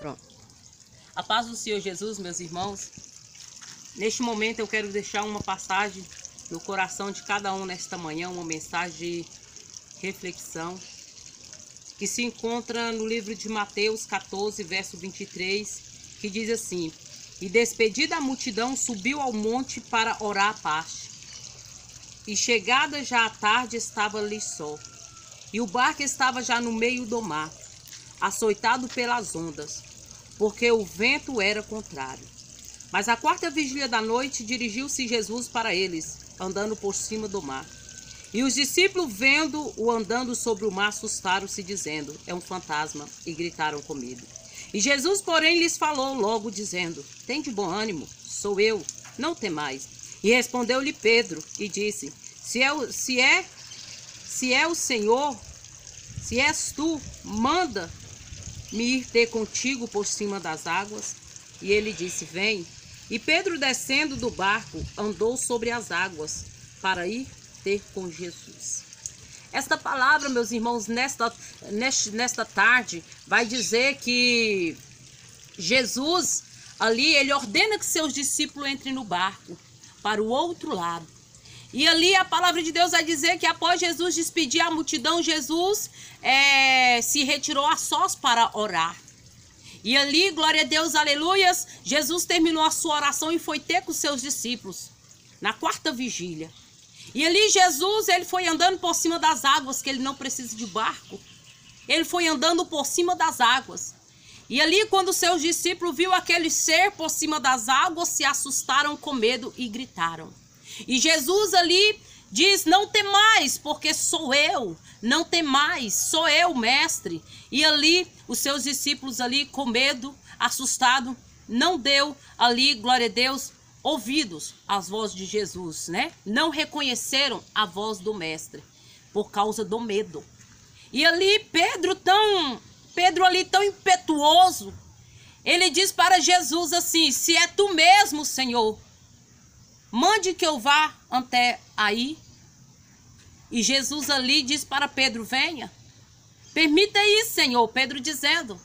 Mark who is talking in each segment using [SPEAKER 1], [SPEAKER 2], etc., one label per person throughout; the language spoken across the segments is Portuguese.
[SPEAKER 1] Pronto. A paz do Senhor Jesus, meus irmãos. Neste momento eu quero deixar uma passagem no coração de cada um nesta manhã, uma mensagem de reflexão, que se encontra no livro de Mateus 14, verso 23, que diz assim: E despedida a multidão, subiu ao monte para orar à parte. E chegada já a tarde, estava ali só. E o barco estava já no meio do mar, açoitado pelas ondas, porque o vento era contrário. Mas à quarta vigília da noite, dirigiu-se Jesus para eles, andando por cima do mar. E os discípulos, vendo-o andando sobre o mar, assustaram-se, dizendo: É um fantasma, e gritaram com medo. E Jesus, porém, lhes falou logo, dizendo: Tende bom ânimo, sou eu, não temais. E respondeu-lhe Pedro, e disse: Se é o Senhor, se és tu, manda-me ir ter contigo por cima das águas. E ele disse: Vem. E Pedro, descendo do barco, andou sobre as águas para ir ter com Jesus. Esta palavra, meus irmãos, nesta tarde, vai dizer que Jesus, ali, ele ordena que seus discípulos entrem no barco para o outro lado. E ali a palavra de Deus vai dizer que após Jesus despedir a multidão, Jesus se retirou a sós para orar. E ali, glória a Deus, aleluias, Jesus terminou a sua oração e foi ter com seus discípulos na quarta vigília. E ali Jesus, ele foi andando por cima das águas, que ele não precisa de barco. Ele foi andando por cima das águas. E ali, quando seus discípulos viram aquele ser por cima das águas, se assustaram com medo e gritaram. E Jesus ali diz: Não temais, porque sou eu. Não temais, sou eu, mestre. E ali, os seus discípulos ali com medo, assustado, não deu ali, glória a Deus, ouvidos às vozes de Jesus, né? Não reconheceram a voz do mestre por causa do medo. E ali Pedro ali tão impetuoso, ele diz para Jesus assim: Se é tu mesmo, Senhor, mande que eu vá até aí. E Jesus ali diz para Pedro: Venha. Permita isso, Senhor. Pedro dizendo: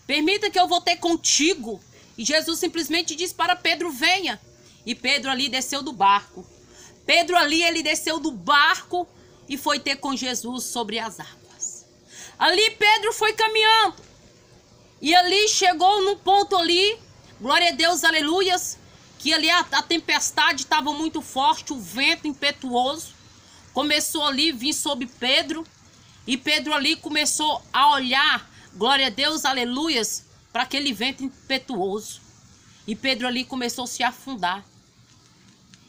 [SPEAKER 1] Permita que eu vou ter contigo. E Jesus simplesmente diz para Pedro: Venha. E Pedro ali desceu do barco. Pedro ali, ele desceu do barco e foi ter com Jesus sobre as águas. Ali Pedro foi caminhando. E ali chegou num ponto ali, glória a Deus, aleluias, que ali a tempestade estava muito forte, o vento impetuoso começou ali a vir sobre Pedro. E Pedro ali começou a olhar, glória a Deus, aleluias, para aquele vento impetuoso. E Pedro ali começou a se afundar.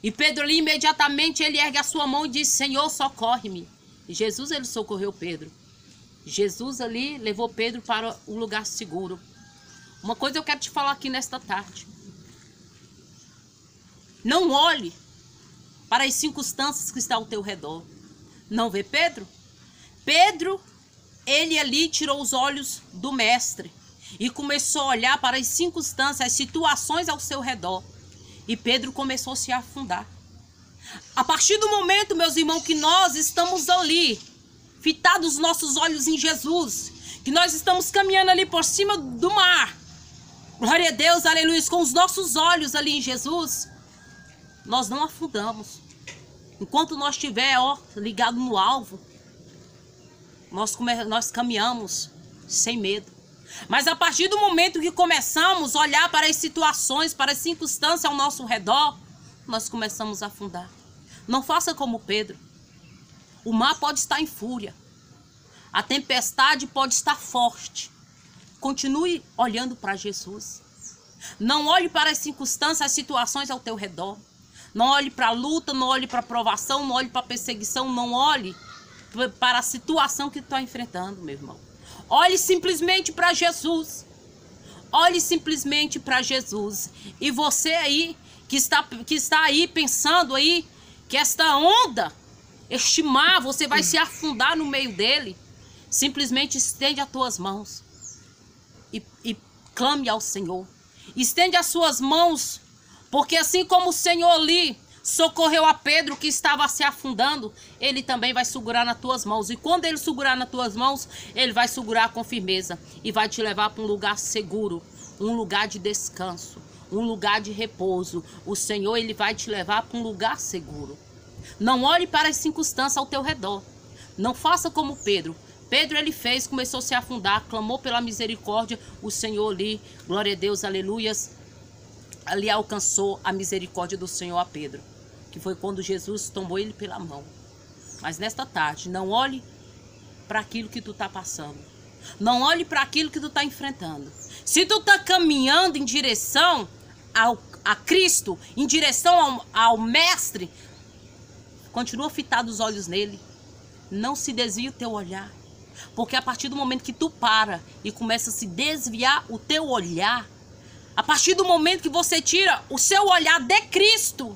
[SPEAKER 1] E Pedro ali imediatamente ele ergue a sua mão e diz: Senhor, socorre-me. E Jesus, ele socorreu Pedro. Jesus ali levou Pedro para um lugar seguro. Uma coisa eu quero te falar aqui nesta tarde: não olhe para as circunstâncias que estão ao teu redor. Não vê Pedro? Pedro, ele ali tirou os olhos do mestre e começou a olhar para as circunstâncias, as situações ao seu redor. E Pedro começou a se afundar. A partir do momento, meus irmãos, que nós estamos ali, fitados os nossos olhos em Jesus, que nós estamos caminhando ali por cima do mar, glória a Deus, aleluia, com os nossos olhos ali em Jesus, nós não afundamos. Enquanto nós estiver ligado no alvo, nós caminhamos sem medo. Mas a partir do momento que começamos a olhar para as situações, para as circunstâncias ao nosso redor, nós começamos a afundar. Não faça como Pedro. O mar pode estar em fúria. A tempestade pode estar forte. Continue olhando para Jesus. Não olhe para as circunstâncias, as situações ao teu redor. Não olhe para a luta, não olhe para a provação, não olhe para a perseguição, não olhe para a situação que tu está enfrentando, meu irmão. Olhe simplesmente para Jesus. Olhe simplesmente para Jesus. E você aí, que está aí pensando aí, que esta onda, este mar, você vai se afundar no meio dele, simplesmente estende as tuas mãos e clame ao Senhor. Estende as suas mãos, porque assim como o Senhor ali socorreu a Pedro que estava se afundando, ele também vai segurar nas tuas mãos. E quando ele segurar nas tuas mãos, ele vai segurar com firmeza e vai te levar para um lugar seguro, um lugar de descanso, um lugar de repouso. O Senhor, ele vai te levar para um lugar seguro. Não olhe para as circunstâncias ao teu redor. Não faça como Pedro. Pedro, ele fez, começou a se afundar, clamou pela misericórdia. O Senhor ali, glória a Deus, aleluias, ali alcançou a misericórdia do Senhor a Pedro, que foi quando Jesus tomou ele pela mão. Mas nesta tarde, não olhe para aquilo que tu está passando. Não olhe para aquilo que tu está enfrentando. Se tu está caminhando em direção a Cristo, em direção ao Mestre, continua fitado os olhos nele. Não se desvie o teu olhar. Porque a partir do momento que tu para e começa a se desviar o teu olhar, a partir do momento que você tira o seu olhar de Cristo,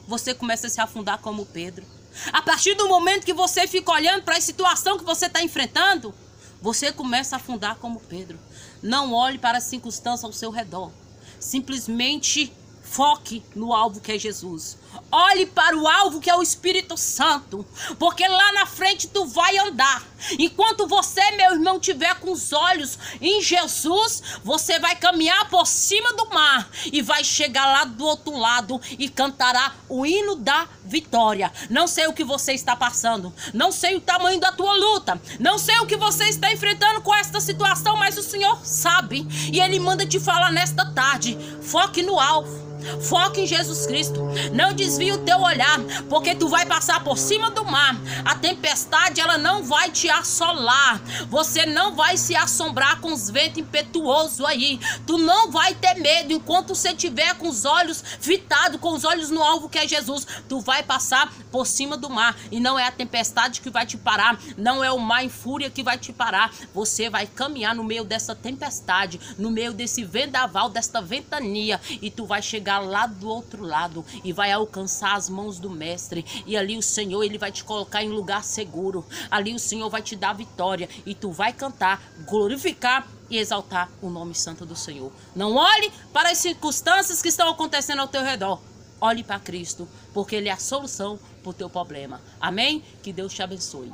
[SPEAKER 1] você começa a se afundar como Pedro. A partir do momento que você fica olhando para a situação que você está enfrentando, você começa a afundar como Pedro. Não olhe para as circunstâncias ao seu redor. Simplesmente foque no alvo que é Jesus. Olhe para o alvo que é o Espírito Santo, porque lá na frente tu vai andar. Enquanto você, meu irmão, tiver com os olhos em Jesus, você vai caminhar por cima do mar e vai chegar lá do outro lado e cantará o hino da vitória. Não sei o que você está passando, não sei o tamanho da tua luta, não sei o que você está enfrentando com esta situação, mas o Senhor sabe e Ele manda te falar nesta tarde: foque no alvo. Foque em Jesus Cristo. Não desvie o teu olhar, porque tu vai passar por cima do mar. A tempestade, ela não vai te assolar. Você não vai se assombrar com os ventos impetuosos aí. Tu não vai ter medo enquanto você tiver com os olhos fitados, com os olhos no alvo que é Jesus. Tu vai passar por cima do mar. E não é a tempestade que vai te parar. Não é o mar em fúria que vai te parar. Você vai caminhar no meio dessa tempestade, no meio desse vendaval, desta ventania, e tu vai chegar lá do outro lado e vai alcançar as mãos do Mestre. E ali o Senhor, ele vai te colocar em lugar seguro. Ali o Senhor vai te dar vitória e tu vai cantar, glorificar e exaltar o nome santo do Senhor. Não olhe para as circunstâncias que estão acontecendo ao teu redor. Olhe para Cristo, porque Ele é a solução para o teu problema. Amém? Que Deus te abençoe.